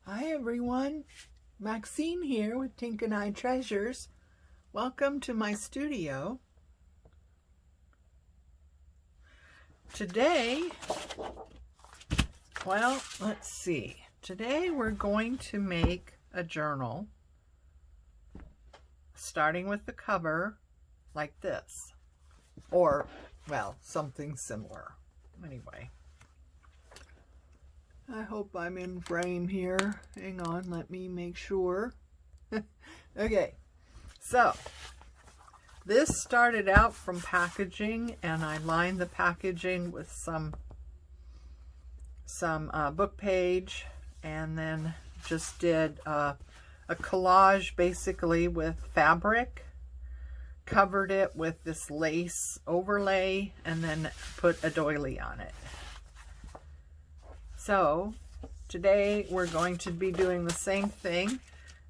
Hi everyone, Maxine here with Tink and I Treasures. Welcome to my studio. Today, well, let's see. Today we're going to make a journal, starting with the cover like this, or, well, something similar. Anyway. I hope I'm in frame here. Hang on, let me make sure. Okay, so this started out from packaging, and I lined the packaging with some book page, and then just did a collage basically with fabric, covered it with this lace overlay, and then put a doily on it. So today we're going to be doing the same thing,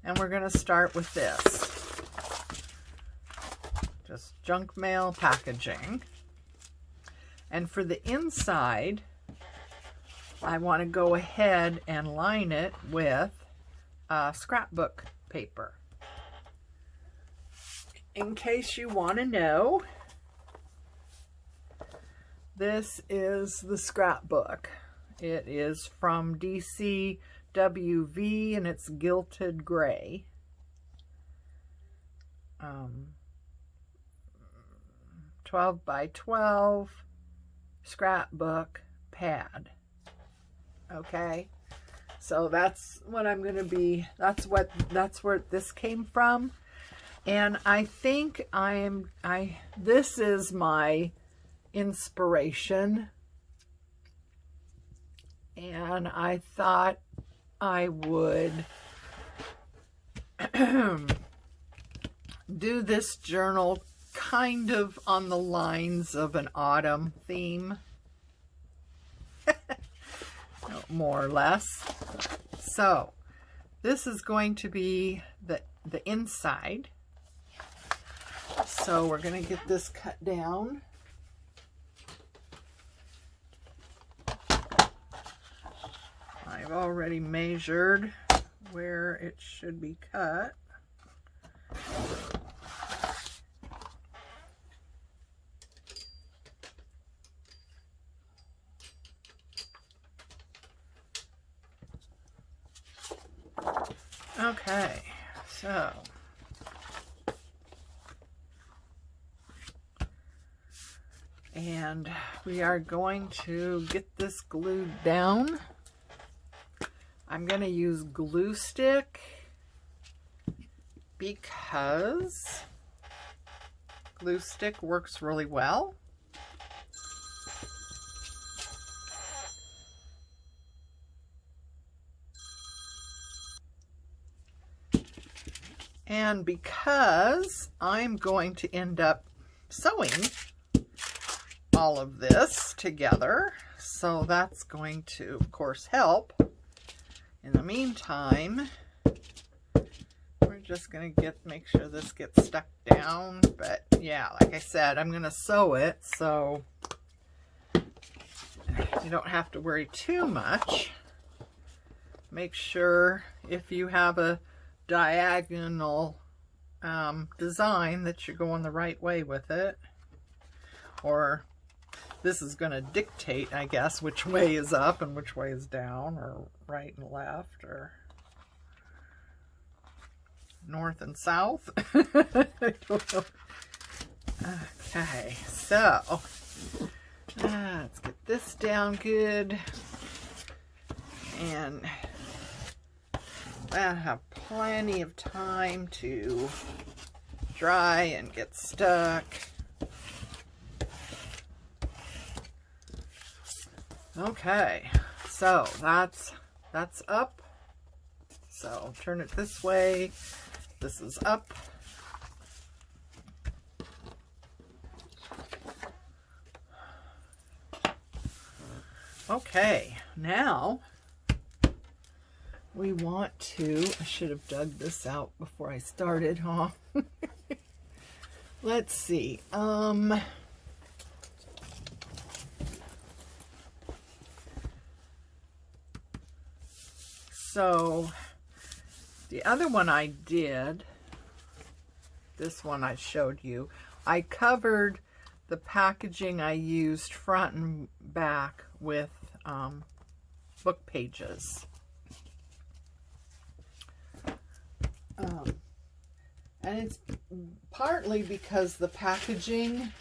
and we're going to start with this. Just junk mail packaging. And for the inside, I want to go ahead and line it with scrapbook paper. In case you want to know, this is the scrapbook. It is from DCWV, and it's gilted gray. 12 by 12 scrapbook pad. Okay, so that's what I'm going to be. That's where this came from, and I think this is my inspiration. And I thought I would do this journal kind of on the lines of an autumn theme, more or less. So this is going to be the inside. So we're going to get this cut down. I've already measured where it should be cut. Okay, so and we are going to get this glued down. I'm going to use glue stick because glue stick works really well. And because I'm going to end up sewing all of this together, so that's going to, of course, help. In the meantime, we're just going to make sure this gets stuck down. But yeah, like I said, I'm going to sew it, so you don't have to worry too much. Make sure if you have a diagonal design that you're going the right way with it. Or this is going to dictate, I guess, which way is up and which way is down, or right and left, or north and south. I don't know. Okay, so let's get this down good, and I have plenty of time to dry and get stuck. Okay, so that's up. So turn it this way. This is up. Okay, now we want to, I should have dug this out before I started, huh? Let's see. So the other one I did, this one I showed you, I covered the packaging I used front and back with book pages. And it's partly because the packaging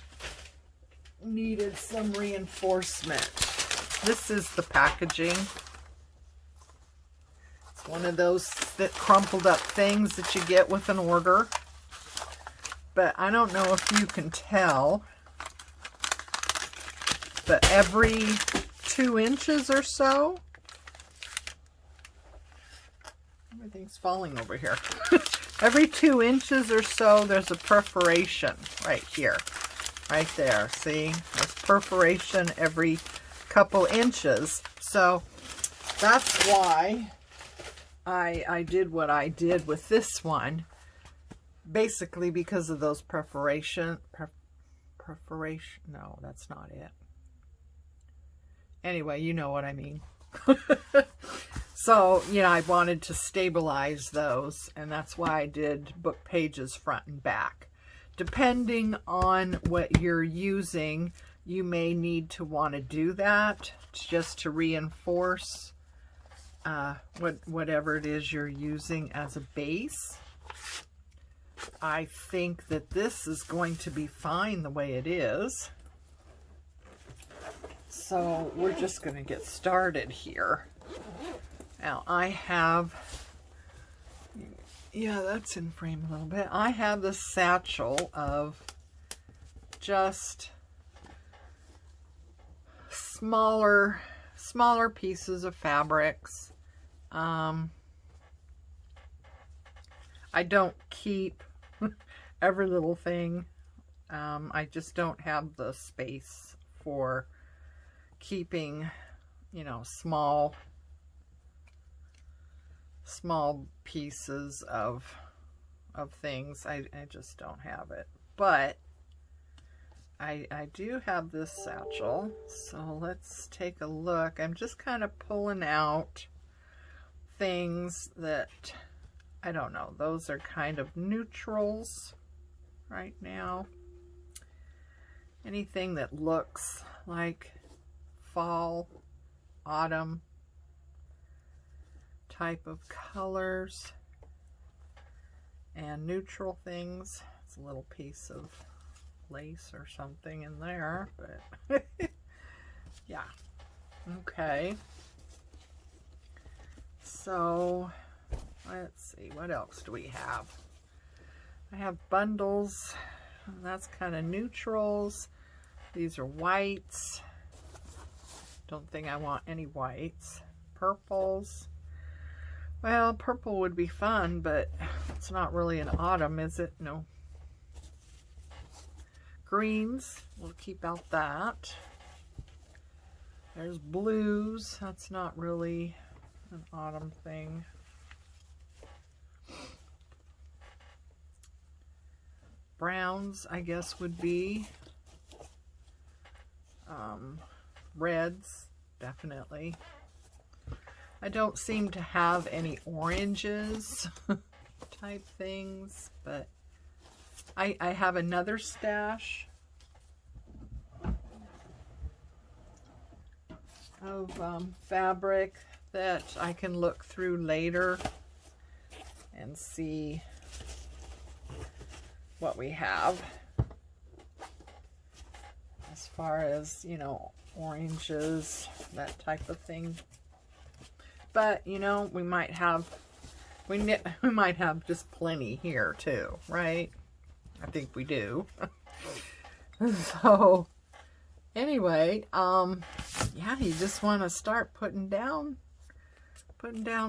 needed some reinforcement. This is the packaging. It's one of those that crumpled up things that you get with an order. But I don't know if you can tell, but every 2 inches or so, everything's falling over here. Every 2 inches or so, there's a perforation right here, right there. See, there's perforation every couple inches. So that's why I did what I did with this one, basically because of those perforation. No, that's not it. Anyway, you know what I mean. So, you know, I wanted to stabilize those, and that's why I did book pages front and back. Depending on what you're using, you may need to want to do that just to reinforce whatever it is you're using as a base. I think that this is going to be fine the way it is. So we're just going to get started here. Now I have, yeah, that's in frame a little bit. I have this satchel of just smaller pieces of fabrics. I don't keep every little thing. I just don't have the space for keeping, you know, small pieces of things. I just don't have it. But I do have this satchel, so let's take a look. I'm just kind of pulling out things that, I don't know, those are kind of neutrals right now. Anything that looks like fall, autumn type of colors, and neutral things. It's a little piece of lace or something in there, but yeah. Okay. So let's see, what else do we have? I have bundles. That's kind of neutrals. These are whites. Don't think I want any whites. Purples. Well, purple would be fun, but it's not really an autumn, is it? No. Greens, we'll keep out that. There's blues. That's not really an autumn thing. Browns, I guess, would be. Reds, definitely. I don't seem to have any oranges type things, but I have another stash of fabric that I can look through later and see what we have as far as, you know, oranges, that type of thing. But, you know, we might have just plenty here too, right? I think we do. So anyway, yeah, you just want to start putting down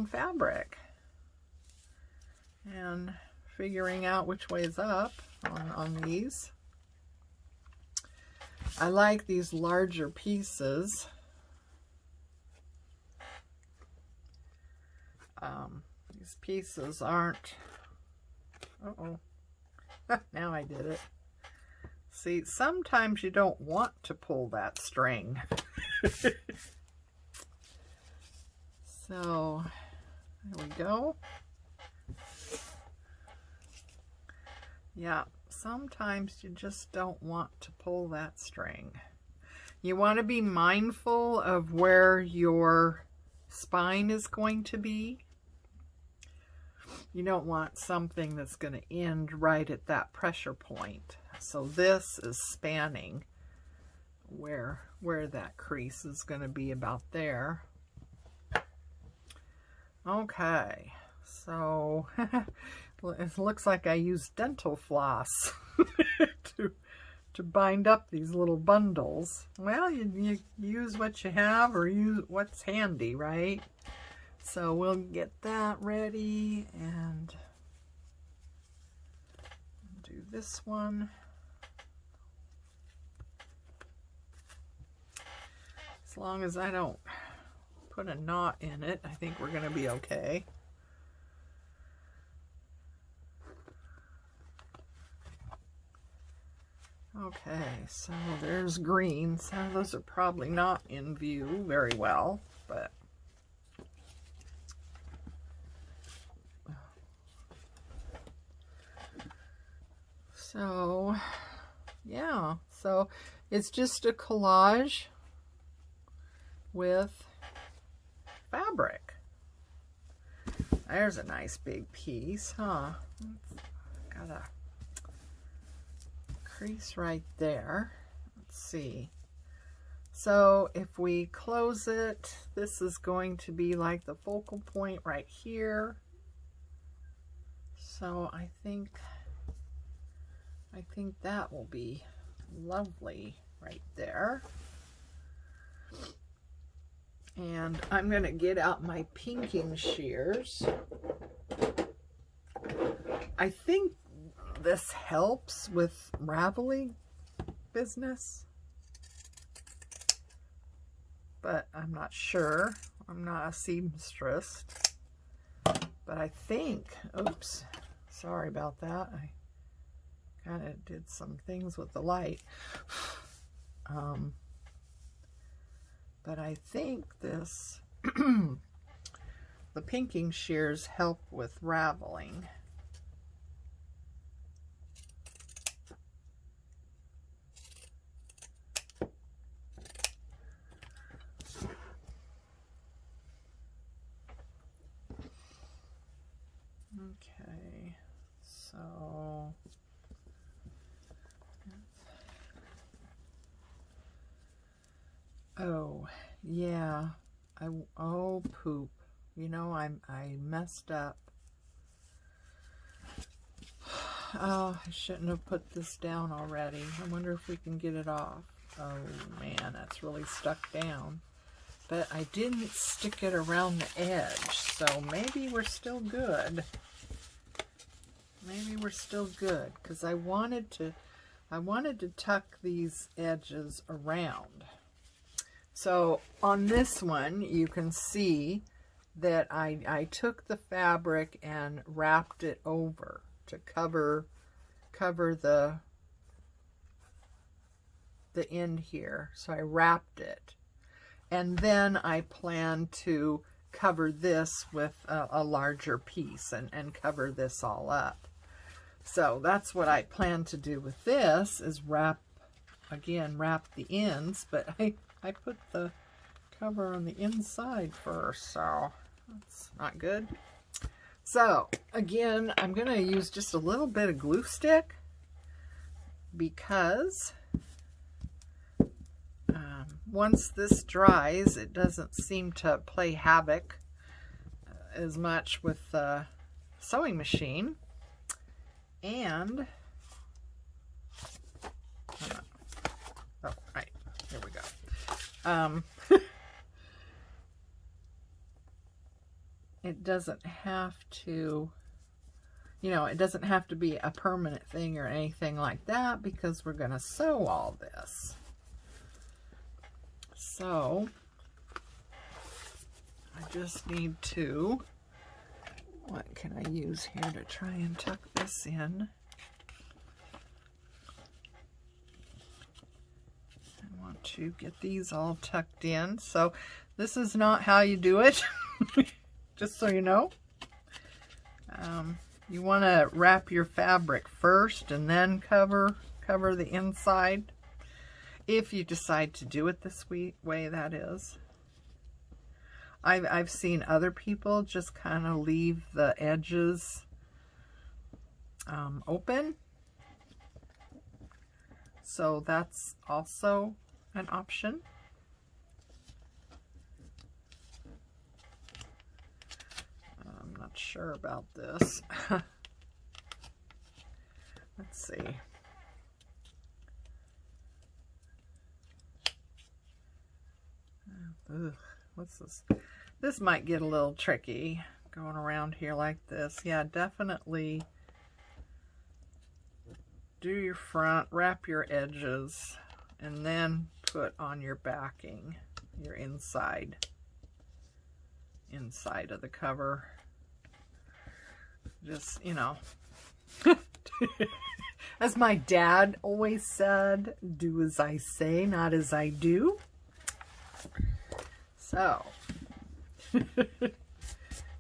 fabric and figuring out which way is up on these. I like these larger pieces. These pieces aren't, now I did it. See, sometimes you don't want to pull that string. So, There we go. Yeah, sometimes you just don't want to pull that string. You want to be mindful of where your spine is going to be. You don't want something that's going to end right at that pressure point. So this is spanning where that crease is going to be, about there. Okay, so it looks like I used dental floss to bind up these little bundles. Well, you use what you have, or use what's handy, right? So we'll get that ready and do this one. As long as I don't put a knot in it, I think we're going to be okay. Okay, so there's green. So those are probably not in view very well, but so yeah, so it's just a collage with fabric. There's a nice big piece, huh? Got a crease right there. Let's see. So if we close it, this is going to be like the focal point right here. So I think that will be lovely right there. And I'm going to get out my pinking shears. I think this helps with raveling business, but I'm not sure. I'm not a seamstress, but I think, oops, sorry about that. I kind of did some things with the light. But I think this, the pinking shears help with raveling. Okay, so oh yeah, oh poop, you know, I messed up. Oh, I shouldn't have put this down already. I wonder if we can get it off. Oh man, that's really stuck down. But I didn't stick it around the edge, so maybe we're still good. Maybe we're still good, because I wanted to tuck these edges around. So on this one, you can see that I took the fabric and wrapped it over to cover the end here. So I wrapped it. And then I plan to cover this with a larger piece and cover this all up. So that's what I plan to do with this, is wrap the ends, but I put the cover on the inside first, so that's not good. So again, I'm going to use just a little bit of glue stick, because once this dries, it doesn't seem to play havoc as much with the sewing machine. And oh, right, here we go. It doesn't have to, you know, it doesn't have to be a permanent thing or anything like that, because we're going to sew all this. So I just need to, what can I use here to try and tuck this in? I want to get these all tucked in. So this is not how you do it. just so you know. You want to wrap your fabric first and then cover the inside. If you decide to do it this way, that is. I've seen other people just kind of leave the edges open. So that's also an option. I'm not sure about this. Let's see. Ugh, what's this? This might get a little tricky going around here like this. Yeah, definitely do your front, wrap your edges, and then put on your backing, your inside of the cover. Just, you know, as my dad always said, do as I say, not as I do. So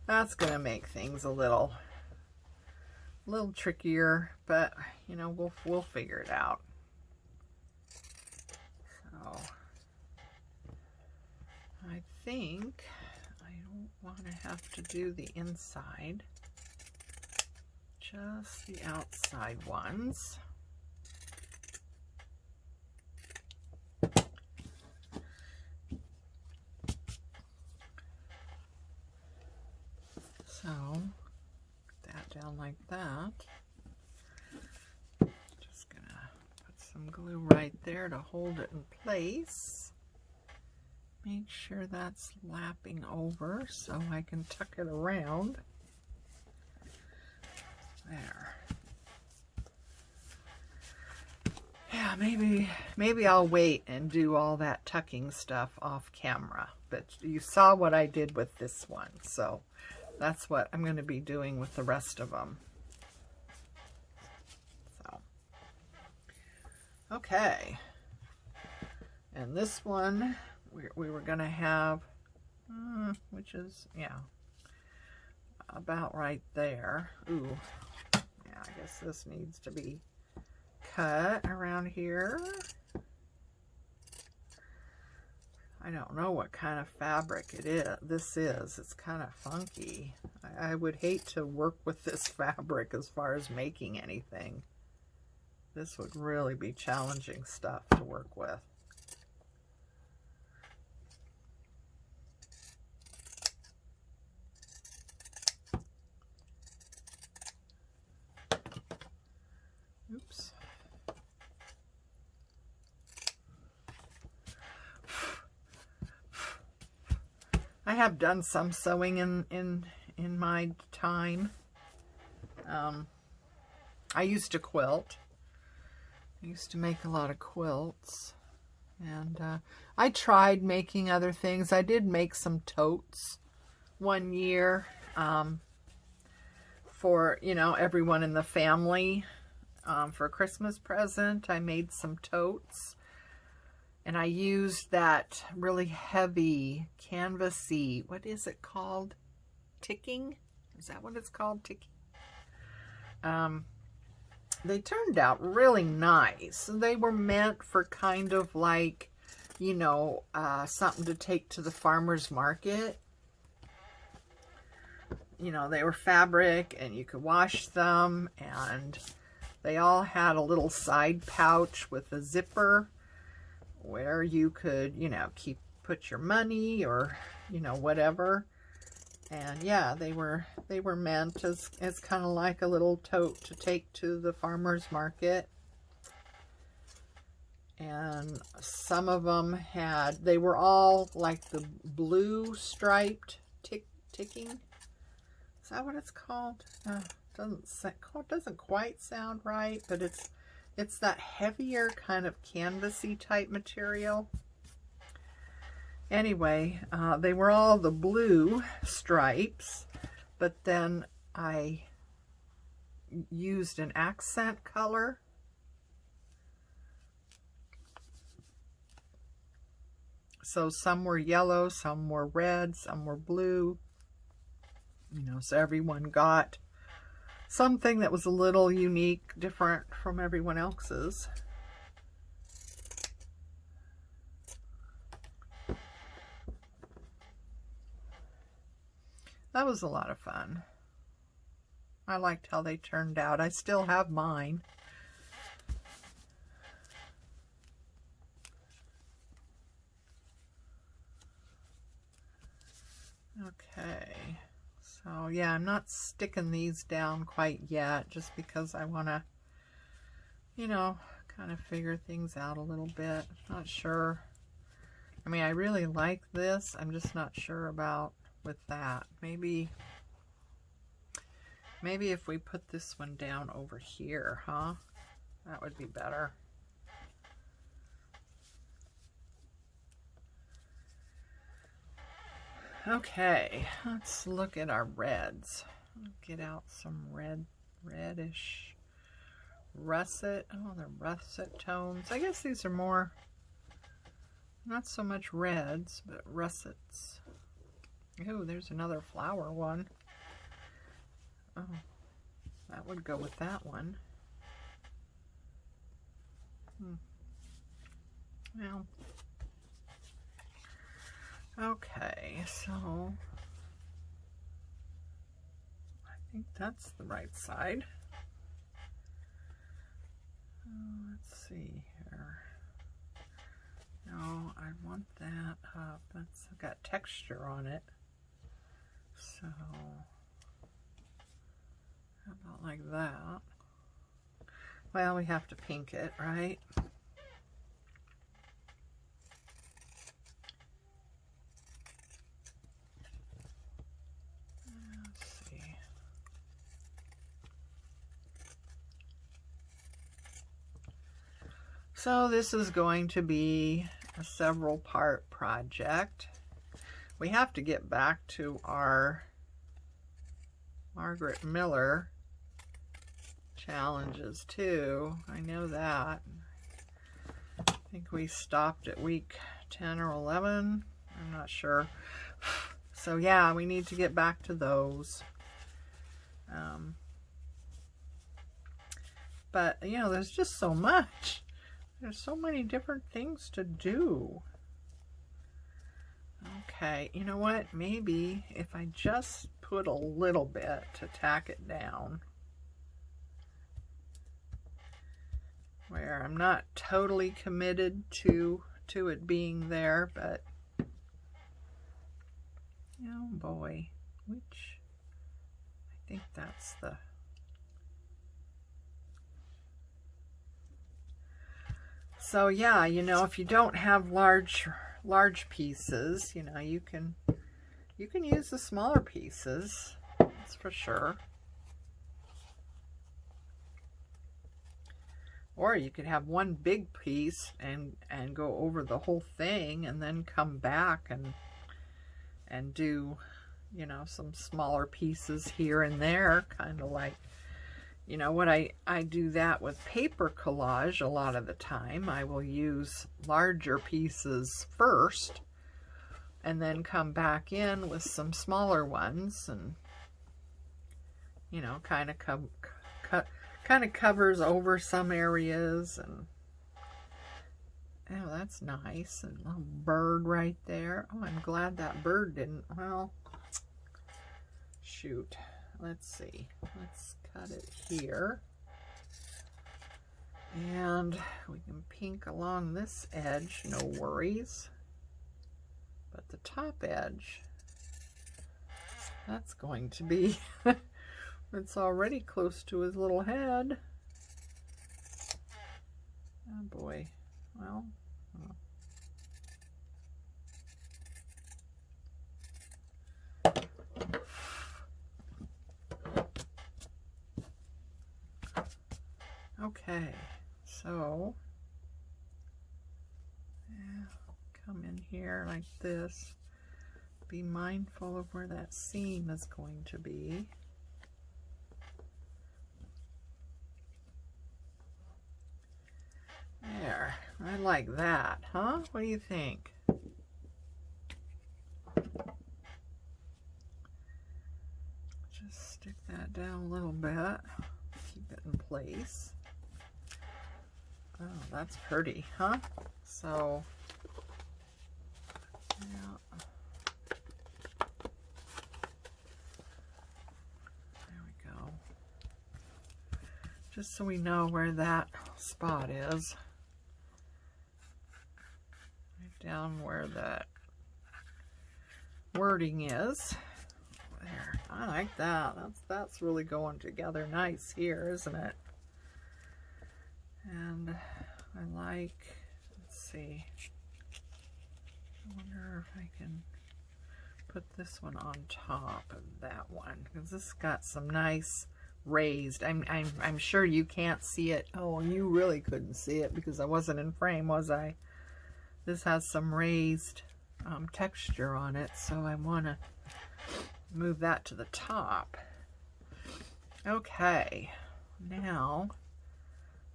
that's gonna make things a little trickier, but you know, we'll figure it out. So I think I don't want to have to do the inside, just the outside ones. So, put that down like that. Just gonna put some glue right there to hold it in place. Make sure that's lapping over so I can tuck it around. There. Yeah, maybe I'll wait and do all that tucking stuff off camera. But you saw what I did with this one, so that's what I'm going to be doing with the rest of them. So, okay. And this one, we were going to have, which is, yeah, about right there. Ooh, yeah, I guess this needs to be cut around here. I don't know what kind of fabric this is. It's kind of funky. I would hate to work with this fabric as far as making anything. This would really be challenging stuff to work with. Oops. I have done some sewing in my time. I used to quilt. I used to make a lot of quilts. And I tried making other things. I did make some totes one year for, you know, everyone in the family. For a Christmas present, I made some totes. And I used that really heavy, canvasy, what is it called? Ticking? Is that what it's called? Ticking? They turned out really nice. They were meant for kind of like, you know, something to take to the farmer's market. You know, they were fabric and you could wash them, and they all had a little side pouch with a zipper where you could, you know, put your money or, you know, whatever. And yeah, they were meant as kind of like a little tote to take to the farmer's market. And some of them they were all like the blue striped ticking. Is that what it's called? Doesn't quite sound right, but it's that heavier kind of canvasy type material. Anyway, they were all the blue stripes, but then I used an accent color. So some were yellow, some were red, some were blue. You know, so everyone got something that was a little unique, different from everyone else's. That was a lot of fun. I liked how they turned out. I still have mine. Okay, so yeah, I'm not sticking these down quite yet, just because I want to, you know, kind of figure things out a little bit. Not sure. I mean, I really like this. I'm just not sure about with that. Maybe if we put this one down over here, huh? That would be better. Okay, let's look at our reds. Get out some reddish russet. Oh, they're russet tones. I guess these are more, not so much reds, but russets. Ooh, there's another flower one. Oh, that would go with that one. Well, okay, so I think that's the right side. Let's see here. No, I want that up. That's got texture on it. So how about like that? Well, we have to pink it, right? Let's see. So this is going to be a several part project. We have to get back to our Margaret Miller challenges too. I know that. I think we stopped at week 10 or 11. I'm not sure. So yeah, we need to get back to those. But you know, there's just so much. There's so many different things to do. Okay, you know what? Maybe if I just put a little bit to tack it down, where I'm not totally committed to it being there, but oh boy, which I think that's the, so yeah, you know, if you don't have large pieces, you know, you can use the smaller pieces, that's for sure. Or you could have one big piece and go over the whole thing, and then come back and do, you know, some smaller pieces here and there, kind of like, you know, what I do that with paper collage a lot of the time. I will use larger pieces first and then come back in with some smaller ones, and you know, kind of covers over some areas. And oh, that's nice. And a little bird right there. Oh, I'm glad that bird didn't, well, shoot. Let's see. Let's cut it here. And we can pink along this edge, no worries. But the top edge, that's going to be, it's already close to his little head. Oh boy. Well, okay, so yeah, come in here like this. Be mindful of where that seam is going to be. There, I like that, huh? What do you think? Just stick that down a little bit, keep it in place. Oh, that's pretty, huh? So, yeah. There we go. Just so we know where that spot is. Right down where that wording is. There. I like that. That's really going together nice here, isn't it? And I like, let's see, I wonder if I can put this one on top of that one, because this got some nice raised. I'm sure you can't see it. Oh, you really couldn't see it because I wasn't in frame, was I? This has some raised texture on it, so I want to move that to the top. Okay, now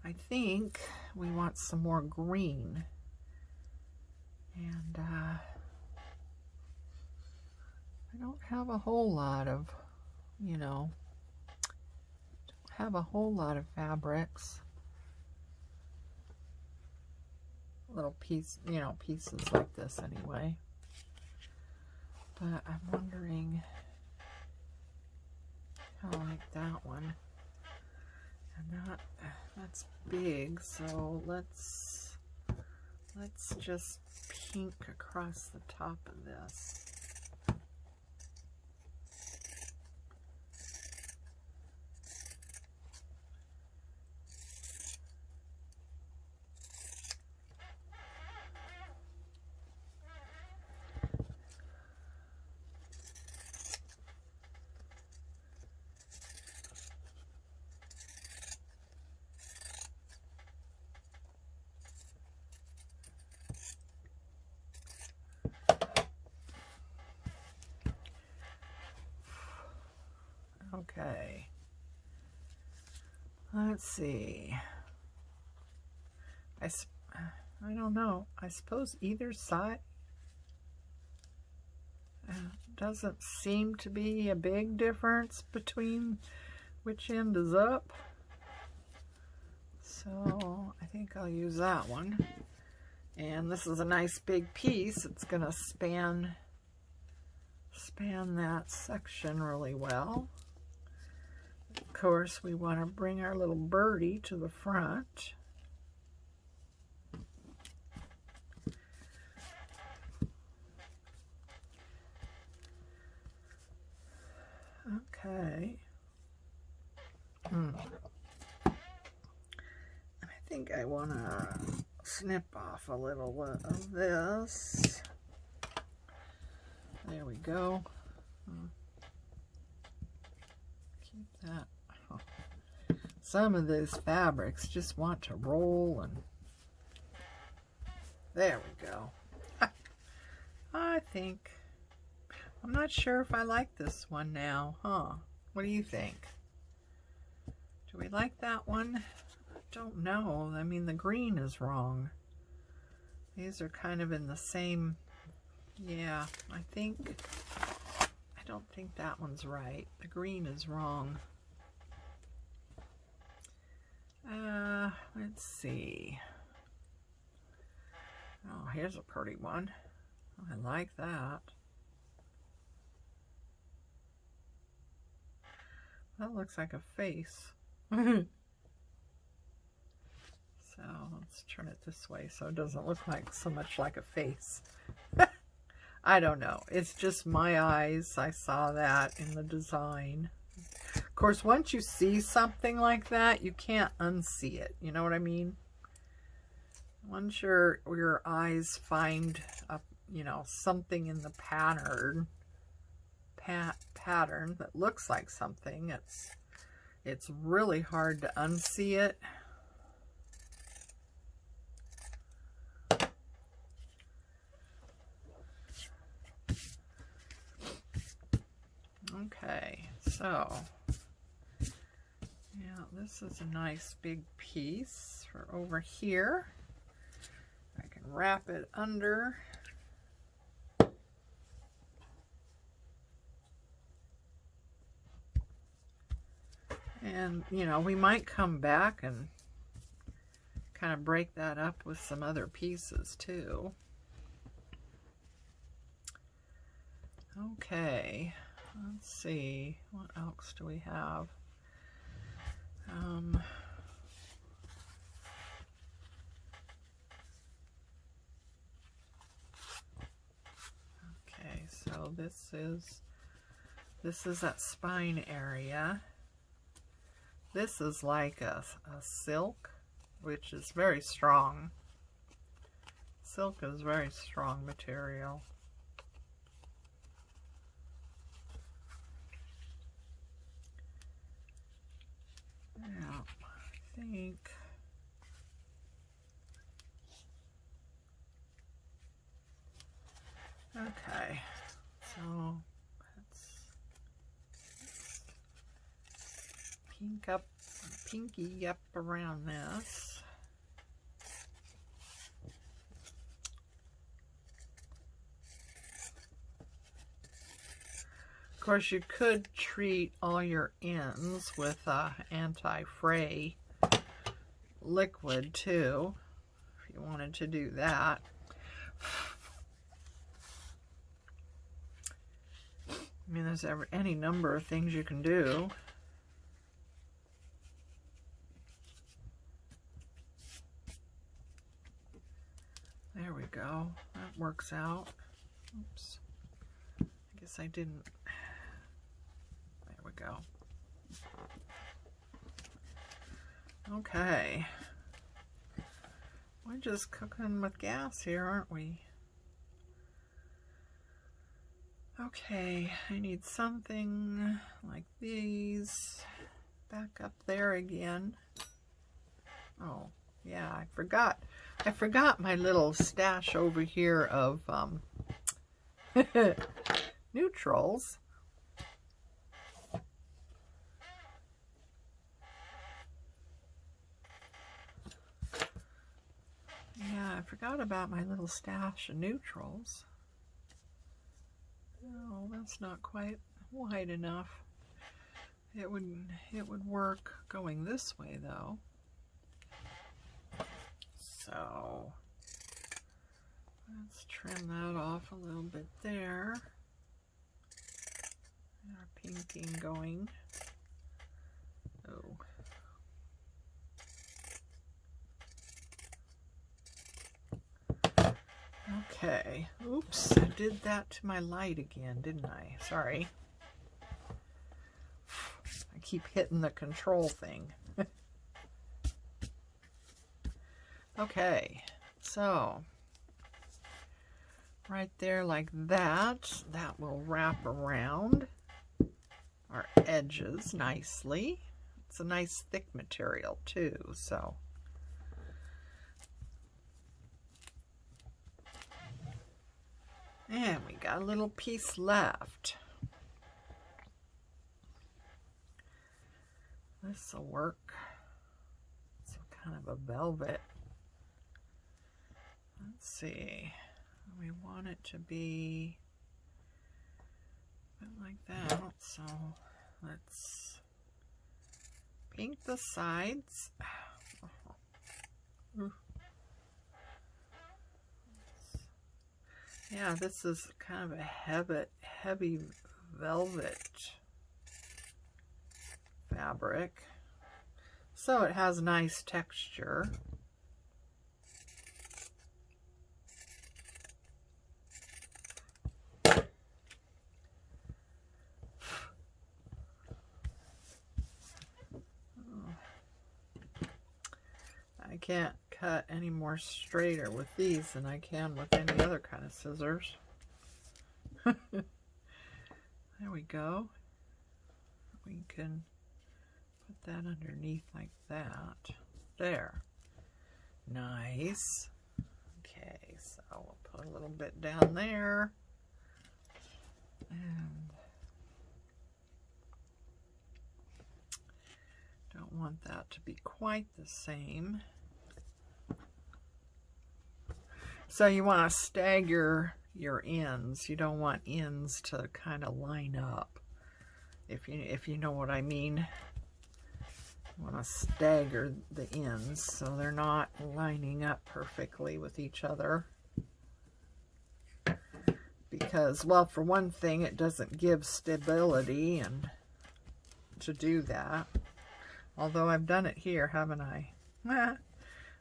I think we want some more green, and I don't have a whole lot of, you know, don't have a whole lot of fabrics. Little piece, you know, pieces like this anyway. But I'm wondering how I like that one. And that's big, so let's just pink across the top of this. Okay, let's see. I don't know. I suppose either side doesn't seem to be a big difference between which end is up. So I think I'll use that one. And this is a nice big piece. It's going to span that section really well. Of course, we want to bring our little birdie to the front. Okay. I think I want to snip off a little of this. There we go. Keep that. Oh. Some of those fabrics just want to roll, and there we go. I think, I'm not sure if I like this one now, huh? What do you think? Do we like that one? I don't know. I mean, the green is wrong. These are kind of in the same, yeah, I don't think that one's right. The green is wrong. Let's see. Oh, here's a pretty one. I like that. That looks like a face. So let's turn it this way so it doesn't look like so much like a face. I don't know. It's just my eyes. I saw that in the design. Of course, once you see something like that, you can't unsee it. You know what I mean? Once your eyes find a, you know, something in the pattern that looks like something, it's really hard to unsee it. Okay, so yeah, this is a nice big piece for over here. I can wrap it under. And, you know, we might come back and kind of break that up with some other pieces too. Okay, let's see, what else do we have? Okay, so this is that spine area. This is like a silk, which is very strong. Silk is very strong material. Yeah, I think. Okay, so let's pinky up around this. Of course, you could treat all your ends with anti-fray liquid too, if you wanted to do that. I mean, there's any number of things you can do. There we go. That works out. Oops. I guess I didn't. There we go. Okay. We're just cooking with gas here, aren't we? Okay, I need something like these. Back up there again. Oh, yeah, I forgot my little stash over here of neutrals. Yeah, I forgot about my little stash of neutrals. Oh, that's not quite wide enough. It would work going this way though. So let's trim that off a little bit there. And our pinking going. Oh. Okay. Oops, I did that to my light again, didn't I? Sorry. I keep hitting the control thing. Okay, so right there like that, that will wrap around our edges nicely. It's a nice thick material too, so. And we got a little piece left. This will work. It's kind of a velvet. Let's see. We want it to be a bit like that. So let's pink the sides. Yeah, this is kind of a heavy velvet fabric. So it has nice texture. I can't cut any more straighter with these than I can with any other kind of scissors. There we go. We can put that underneath like that. There. Nice. Okay, so we'll put a little bit down there. And don't want that to be quite the same. So you want to stagger your ends. You don't want ends to kind of line up, if you know what I mean. want to stagger the ends so they're not lining up perfectly with each other. Because, well, for one thing, it doesn't give stability and to do that. Although I've done it here, haven't I?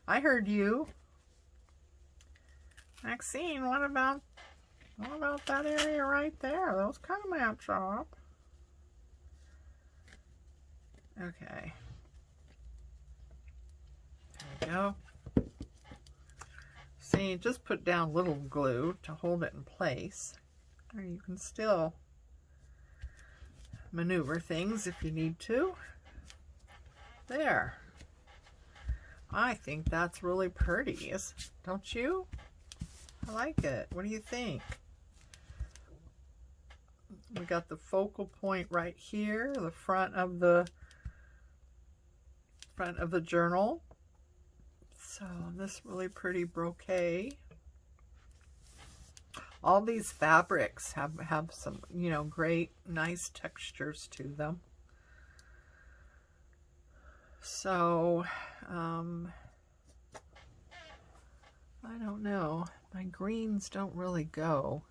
I heard you. Maxine, what about that area right there? Those kind of match up. Okay. There we go. See, just put down little glue to hold it in place. Or you can still maneuver things if you need to. There. I think that's really pretty, don't you? I like it. What do you think? We got the focal point right here, the front of the journal. So this really pretty brocade. All these fabrics have some, you know, great, nice textures to them. So, I don't know. My greens don't really go.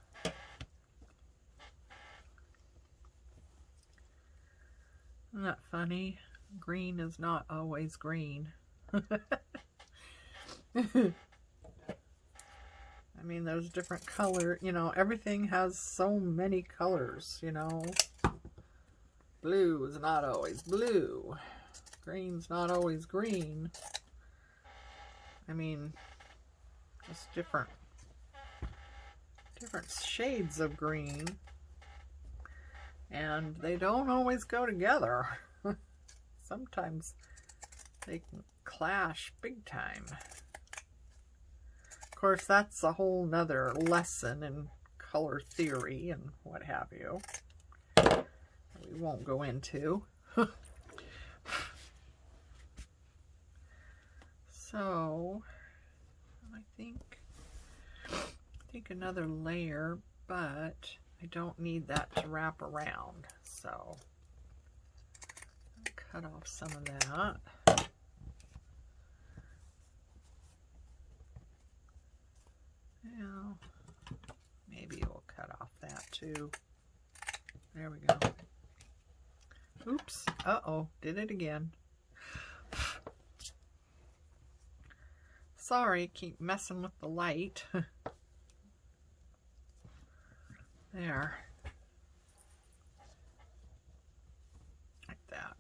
Isn't that funny? Green is not always green. I mean, there's different color, you know, everything has so many colors, you know. Blue is not always blue. Green's not always green. I mean, just different shades of green. And they don't always go together. Sometimes they can clash big time. Of course, that's a whole nother lesson in color theory and what have you. We won't go into. So, I think another layer, but I don't need that to wrap around. So, I'll cut off some of that. Now, maybe we'll cut off that too. There we go. Oops. Uh-oh. Did it again. Sorry, keep messing with the light. There. Like that.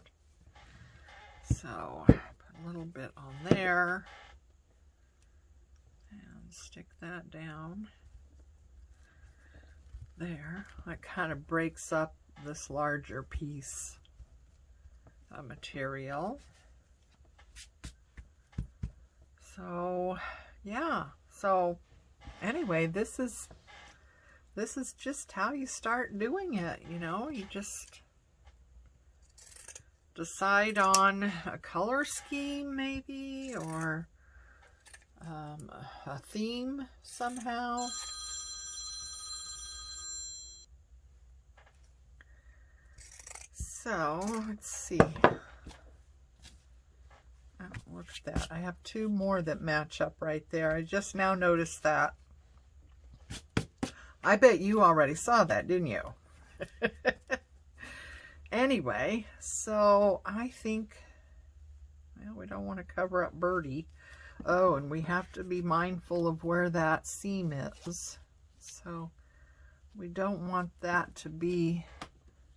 So, put a little bit on there. And stick that down. There. That kind of breaks up this larger piece of material. So, yeah. So, anyway, this is just how you start doing it, you know. You just decide on a color scheme, maybe, or a theme somehow. So, let's see. Oh, look at that. I have two more that match up right there. I just now noticed that. I bet you already saw that, didn't you? Anyway, so I think, well, we don't want to cover up Birdie. Oh, and we have to be mindful of where that seam is. So we don't want that to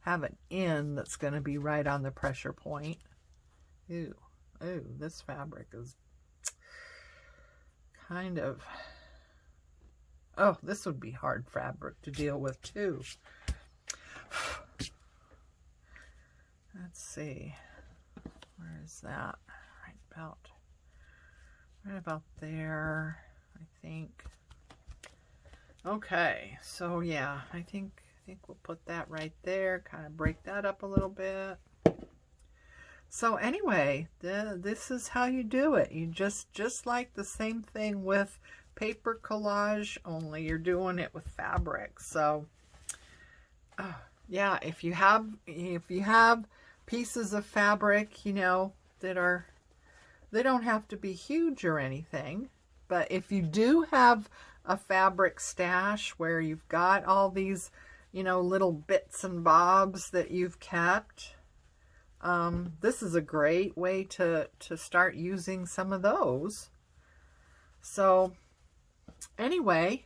have an end that's going to be right on the pressure point. Ew. Ooh, this fabric is kind of, oh, this would be hard fabric to deal with too. Let's see, where is that? Right about there, I think. Okay, so yeah, I think we'll put that right there, kind of break that up a little bit. So anyway, this is how you do it. You just like the same thing with paper collage, only you're doing it with fabric. So yeah, if you have pieces of fabric, you know, they don't have to be huge or anything. But if you do have a fabric stash where you've got all these, you know, little bits and bobs that you've kept, this is a great way to start using some of those. So anyway,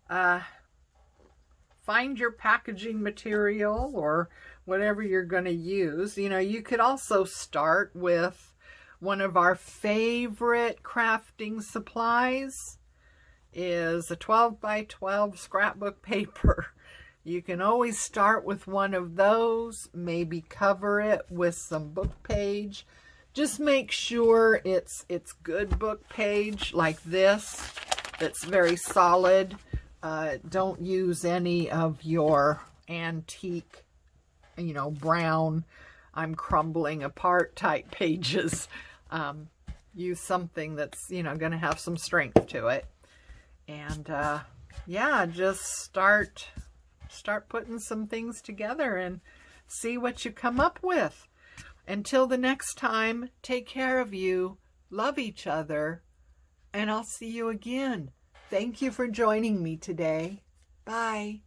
find your packaging material or whatever you're going to use. You know, you could also start with one of our favorite crafting supplies is a 12 by 12 scrapbook paper. You can always start with one of those, maybe cover it with some book page. Just make sure it's good book page like this, that's very solid. Don't use any of your antique, you know, brown, I'm crumbling apart type pages. Use something that's, you know, going to have some strength to it. And yeah, just start putting some things together and see what you come up with. Until the next time, take care of you, love each other, and I'll see you again. Thank you for joining me today. Bye.